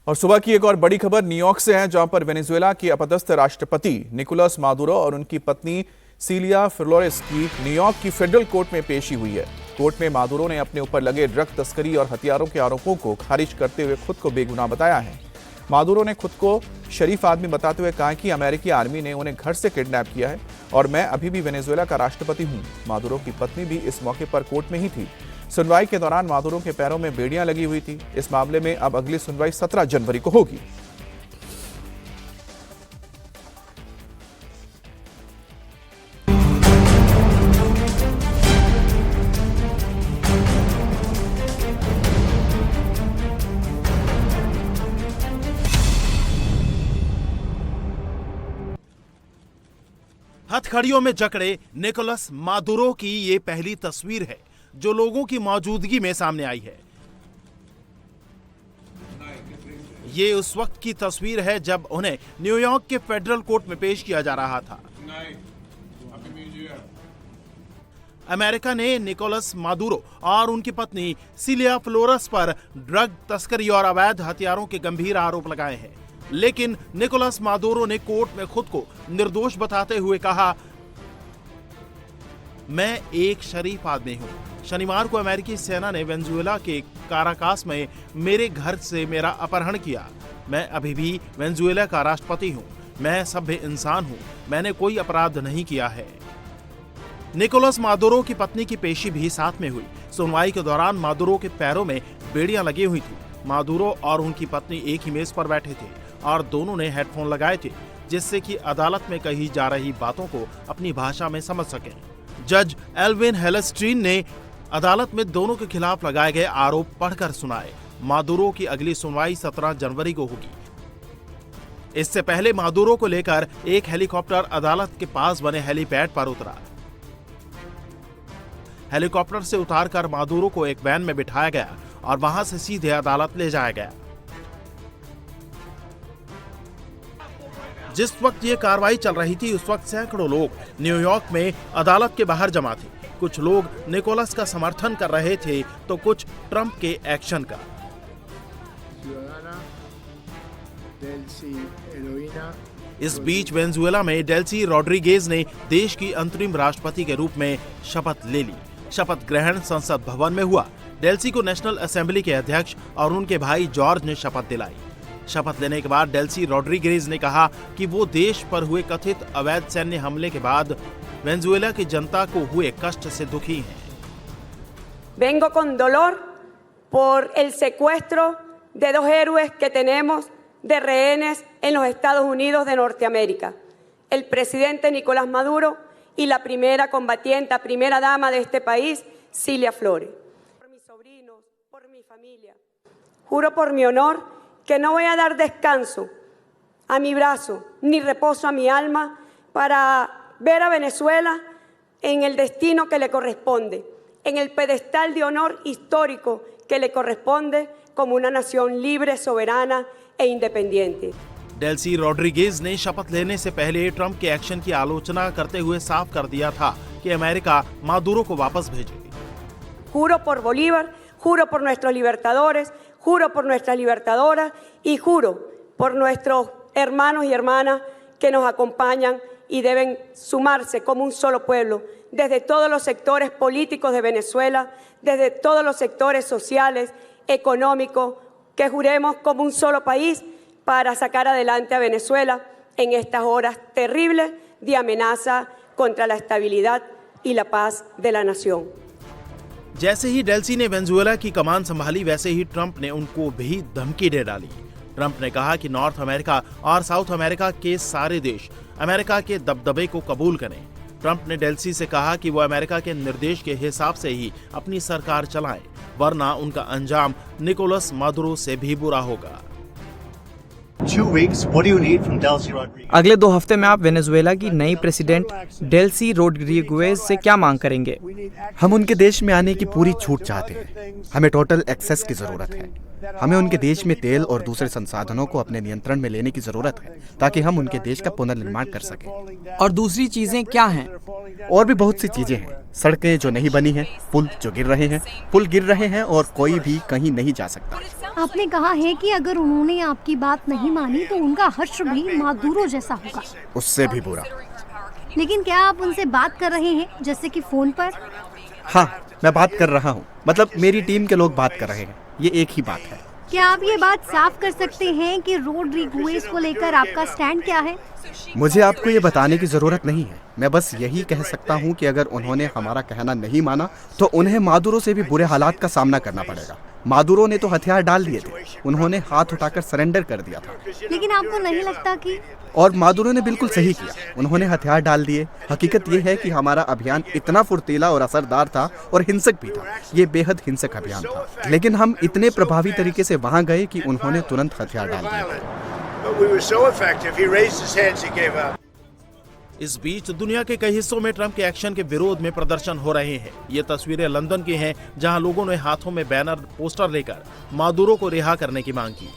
और सुबह की एक और बड़ी खबर न्यूयॉर्क से है, जहां पर वेनेजुएला के अपदस्थ राष्ट्रपति निकोलस मादुरो और उनकी पत्नी सिलिया फ्लोरेस की न्यूयॉर्क की फेडरल कोर्ट में पेशी हुई है। कोर्ट में मादुरो ने अपने ऊपर लगे ड्रग तस्करी और हथियारों के आरोपों को खारिज करते हुए खुद को बेगुनाह बताया है। मादुरो ने खुद को शरीफ आदमी बताते हुए कहा कि अमेरिकी आर्मी ने उन्हें घर से किडनैप किया है और मैं अभी भी वेनेजुएला का राष्ट्रपति हूं। मादुरो की पत्नी भी इस मौके पर कोर्ट में ही थी। सुनवाई के दौरान मादुरो के पैरों में बेड़ियां लगी हुई थी। इस मामले में अब अगली सुनवाई 17 जनवरी को होगी। हथकड़ियों में जकड़े निकोलस मादुरो की ये पहली तस्वीर है जो लोगों की मौजूदगी में सामने आई है। ये उस वक्त की तस्वीर है जब उन्हें न्यूयॉर्क के फेडरल कोर्ट में पेश किया जा रहा था। अमेरिका ने निकोलस मादुरो और उनकी पत्नी सिलिया फ्लोरेस पर ड्रग तस्करी और अवैध हथियारों के गंभीर आरोप लगाए हैं, लेकिन निकोलस मादुरो ने कोर्ट में खुद को निर्दोष बताते हुए कहा, मैं एक शरीफ आदमी हूं। शनिवार को अमेरिकी सेना ने वेनेजुएला के काराकास में मेरे घर से मेरा अपहरण किया। मैं अभी भी वेनेजुएला का राष्ट्रपति हूं। मैं सभ्य इंसान हूं। मैंने कोई अपराध नहीं किया है। निकोलस मादुरो की पत्नी की पेशी भी साथ में हुई। सुनवाई के दौरान मादुरो के पैरों में बेड़ियां लगी हुई थी। मादुरो और उनकी पत्नी एक ही मेज पर बैठे थे और दोनों ने हेडफोन लगाए थे, जिससे कि अदालत में कही जा रही बातों को अपनी भाषा में समझ सकें। जज एल्विन हेलस्ट्रीन ने अदालत में दोनों के खिलाफ लगाए गए आरोप पढ़कर सुनाए। मादुरो की अगली सुनवाई 17 जनवरी को होगी। इससे पहले मादुरो को लेकर एक हेलीकॉप्टर अदालत के पास बने हेलीपैड पर उतरा। हेलीकॉप्टर से उतारकर मादुरो को एक वैन में बिठाया गया और वहां से सीधे अदालत ले जाया गया। जिस वक्त ये कार्रवाई चल रही थी उस वक्त सैकड़ों लोग न्यूयॉर्क में अदालत के बाहर जमा थे। कुछ लोग निकोलस का समर्थन कर रहे थे तो कुछ ट्रंप के एक्शन का। इस बीच वेनेजुएला में डेल्सी रोड्रिगेज ने देश की अंतरिम राष्ट्रपति के रूप में शपथ ले ली। शपथ ग्रहण संसद भवन में हुआ। डेल्सी को नेशनल असेंबली के अध्यक्ष और उनके भाई जॉर्ज ने शपथ दिलाई। शपथ लेने के बाद डेल्सी रोड्रिगेज ने कहा कि वो देश पर हुए कथित अवैध सैन्य हमले के बाद वेनेजुएला की जनता को हुए कष्ट से दुखी हैं। Vengo con dolor por el secuestro de dos héroes que tenemos de rehenes en los Estados Unidos de Norteamérica, el presidente Nicolás Maduro y la primera combatiente, primera dama de este país, Cilia Flores. Por mis sobrinos, por mi familia. Juro por mi honor que no voy a dar descanso a mi brazo ni reposo a mi alma para ver a Venezuela en el destino que le corresponde, en el pedestal de honor histórico que le corresponde como una nación libre, soberana e independiente. Delsey Rodriguez ने शपथ लेने से पहले Trump के action की आलोचना करते हुए साफ कर दिया था कि अमेरिका मादुरो को वापस भेजेगी। Juro por Bolívar, juro por nuestros libertadores, juro por nuestras libertadoras y juro por nuestros hermanos y hermanas que nos acompañan y deben sumarse como un solo pueblo, desde todos los sectores políticos de Venezuela, desde todos los sectores sociales, económicos, que juremos como un solo país para sacar adelante a Venezuela en estas horas terribles de amenaza contra la estabilidad y la paz de la nación. जैसे ही Delsey ने Venezuela की कमान संभाली, वैसे ही Trump ने उनको भी धमकी दे डाली। ट्रंप ने कहा कि नॉर्थ अमेरिका और साउथ अमेरिका के सारे देश अमेरिका के दबदबे को कबूल करें। ट्रंप ने डेल्सी से कहा कि वो अमेरिका के निर्देश के हिसाब से ही अपनी सरकार चलाएं, वरना उनका अंजाम निकोलस मादुरो से भी बुरा होगा। अगले 2 हफ्ते में आप वेनेजुएला की नई प्रेसिडेंट डेल्सी रोड्रिगेज से क्या मांग करेंगे? हम उनके देश में आने की पूरी छूट चाहते हैं। हमें टोटल एक्सेस की जरूरत है। हमें उनके देश में तेल और दूसरे संसाधनों को अपने नियंत्रण में लेने की जरूरत है ताकि हम उनके देश का पुनर्निर्माण कर सकें। और दूसरी चीजें क्या हैं? और भी बहुत सी चीजें हैं, सड़कें जो नहीं बनी हैं, पुल जो गिर रहे हैं और कोई भी कहीं नहीं जा सकता। आपने कहा है कि अगर उन्होंने आपकी बात नहीं मानी तो उनका हश्र भी मादुरो जैसा होगा। उससे भी बुरा। लेकिन क्या आप उनसे बात कर रहे हैं, जैसे कि फोन पर? हाँ, मैं बात कर रहा हूँ, मतलब मेरी टीम के लोग बात कर रहे हैं। ये एक ही बात है। क्या आप ये बात साफ कर सकते हैं कि रोड्रिगुएज को लेकर आपका स्टैंड क्या है? मुझे आपको ये बताने की जरूरत नहीं है। मैं बस यही कह सकता हूँ कि अगर उन्होंने हमारा कहना नहीं माना तो उन्हें मादुरो से भी बुरे हालात का सामना करना पड़ेगा। मादुरो ने तो हथियार डाल दिए थे, उन्होंने हाथ उठाकर सरेंडर कर दिया था। लेकिन आपको नहीं लगता कि? और मादुरो ने बिल्कुल सही किया, उन्होंने हथियार डाल दिए। हकीकत ये है कि हमारा अभियान इतना फुर्तीला और असरदार था और हिंसक भी था। ये बेहद हिंसक अभियान था, लेकिन हम इतने प्रभावी तरीके से वहां गए कि उन्होंने तुरंत हथियार डाल दिए। इस बीच दुनिया के कई हिस्सों में ट्रंप के एक्शन के विरोध में प्रदर्शन हो रहे हैं। ये तस्वीरें लंदन की हैं, जहां लोगों ने हाथों में बैनर पोस्टर लेकर मादुरो को रिहा करने की मांग की।